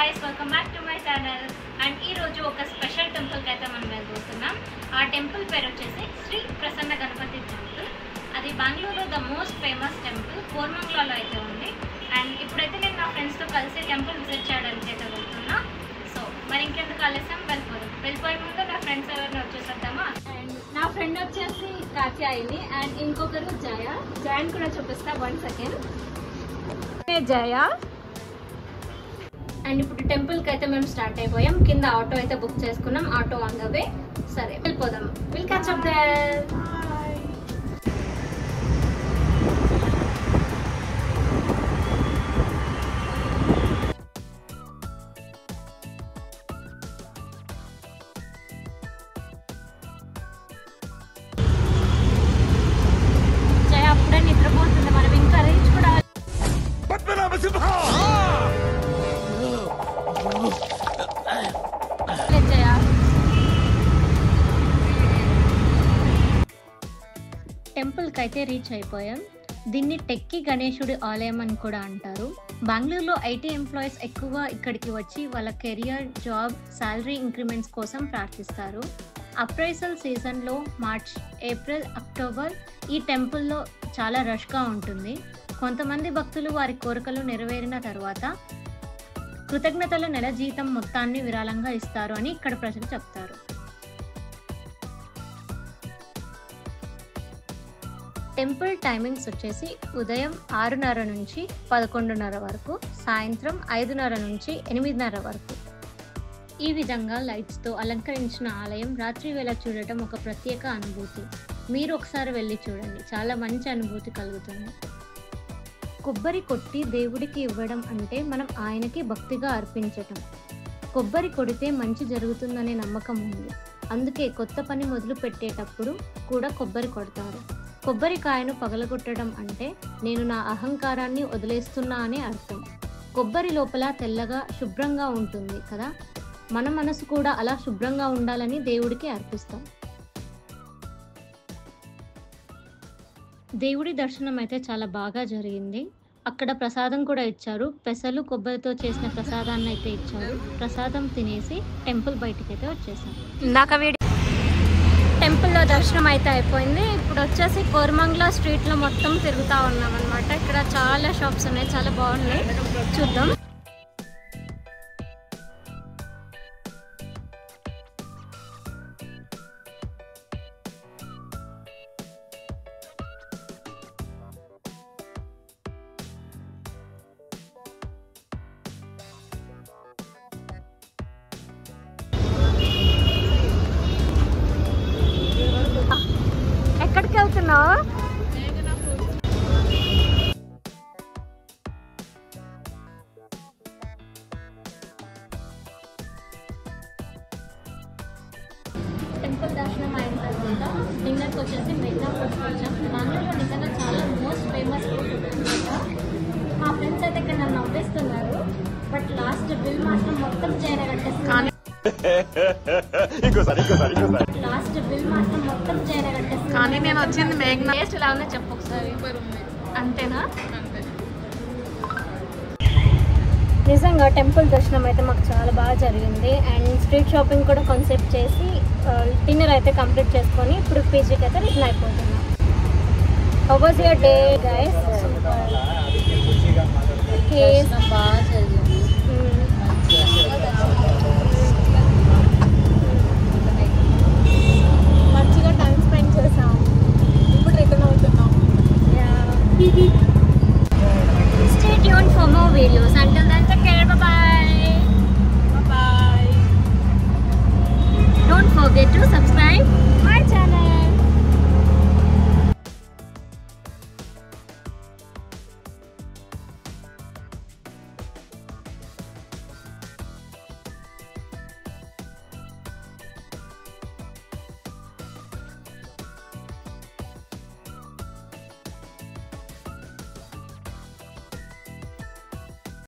guys, welcome back to my channel. And ee roju oka special temple ki aithe manam vellutunam. Aa temple peru vachesi Sri Prasanna Ganapati temple. Adi Bangalore lo the most famous temple. Koramangala lo aithe undi. And ippudaithe nenu na friends tho kalisi temple visit cheyadaniki aithe veltunna. So mari inkenduku alesam vellipoye mundu na friends evarni vachesodama. And na friend vachesi Katyayini and inkokaru Jaya. Jaya ni kuda chupista 1 second. Hey Jaya. And ఇప్పుడు టెంపుల్కి అయితే మేము start అయిపోయాం. కింద auto అయితే book చేసుకున్నాం. Auto on the way. సరే వెళ్ళిపోదాం. Will catch up there. Jaya అప్పుడే నిద్రపోతుంది. మనం ఇంకా రీచ్ కూడా టెంపుల్కి అయితే రీచ్ అయిపోయాం. దీన్ని టెక్కి గణేశుడి ఆలయం అని కూడా అంటారు. బెంగళూరులో ఐటీ ఎంప్లాయీస్ ఎక్కువ ఇక్కడికి వచ్చి వాళ్ళ కెరియర్, జాబ్, శాలరీ ఇంక్రిమెంట్స్ కోసం ప్రార్థిస్తారు. అప్రైజల్ సీజన్లో మార్చ్, ఏప్రిల్, అక్టోబర్ ఈ టెంపుల్లో చాలా రష్గా ఉంటుంది. కొంతమంది భక్తులు వారి కోరికలు నెరవేరిన తర్వాత కృతజ్ఞతల నెల జీతం మొత్తాన్ని విరాళంగా ఇస్తారు అని ఇక్కడ ప్రజలు చెప్తారు. టెంపుల్ టైమింగ్స్ వచ్చేసి ఉదయం 6:30 నుంచి 11:30 వరకు, సాయంత్రం 5:30 నుంచి 8:30 వరకు. ఈ విధంగా లైట్స్తో అలంకరించిన ఆలయం రాత్రి వేళ చూడటం ఒక ప్రత్యేక అనుభూతి. మీరు ఒకసారి వెళ్ళి చూడండి, చాలా మంచి అనుభూతి కలుగుతుంది. కొబ్బరి కొట్టి దేవుడికి ఇవ్వడం అంటే మనం ఆయనకి భక్తిగా అర్పించటం. కొబ్బరి కొడితే మంచి జరుగుతుందనే నమ్మకం ఉంది. అందుకే కొత్త పని మొదలు పెట్టేటప్పుడు కూడా కొబ్బరి కొడతారు. కొబ్బరికాయను పగలగొట్టడం అంటే నేను నా అహంకారాన్ని వదిలేస్తున్నా అనే అర్థం. కొబ్బరి లోపల తెల్లగా శుభ్రంగా ఉంటుంది కదా, మన మనసు కూడా అలా శుభ్రంగా ఉండాలని దేవుడికి అర్పిస్తాం. దేవుడి దర్శనం అయితే చాలా బాగా జరిగింది. అక్కడ ప్రసాదం కూడా ఇచ్చారు. పెసలు, కొబ్బరితో చేసిన ప్రసాదాన్ని అయితే ఇచ్చారు. ప్రసాదం తినేసి టెంపుల్ బయటికి అయితే వచ్చేసాం. ఇందాక టెంపుల్లో దర్శనం అయితే అయిపోయింది. ఇప్పుడు వచ్చేసి కోరమంగళ స్ట్రీట్లో మొత్తం తిరుగుతూ ఉన్నాం అనమాట. ఇక్కడ చాలా షాప్స్ ఉన్నాయి, చాలా బాగున్నాయి, చూద్దాం. ఎక్కడికి వెళ్తున్నావు? టెంపుల్ దర్శనం అయిన తర్వాత డిన్నర్కి వచ్చేసి మెగ్నా ఫుడ్స్కి వచ్చాం. బెంగళూరులో నిజంగా చాలా మోస్ట్ ఫేమస్ ఫుడ్ అనమాట. మా ఫ్రెండ్స్ అయితే ఇక్కడ నన్ను నవ్విస్తున్నారు. బట్ లాస్ట్ బిల్ మాత్రం మొత్తం చైనా కట్టేస్తున్నారు. లాస్ట్ బిల్ మాత్రం మొత్తం చైనా కట్టేస్తున్నారు. కానీ నేను వచ్చింది మేఘనా. టేస్ట్ ఎలా ఉందో చెప్పు ఒకసారి. అంతేనా? నిజంగా టెంపుల్ దర్శనం అయితే మాకు చాలా బాగా జరిగింది. అండ్ స్ట్రీట్ షాపింగ్ కూడా కాన్సెప్ట్ చేసి డిన్నర్ అయితే కంప్లీట్ చేసుకొని ఇప్పుడు పీజీకి అయితే రిటర్న్ అయిపోతున్నాం. How was your day guys? బాగా జరిగింది. మంచిగా టైం స్పెండ్ చేసాం. ఇప్పుడు రిటర్న్ అవుతున్నాం. Stay tuned for more videos. Until then, take care. Bye-bye. Bye-bye. Don't forget to subscribe.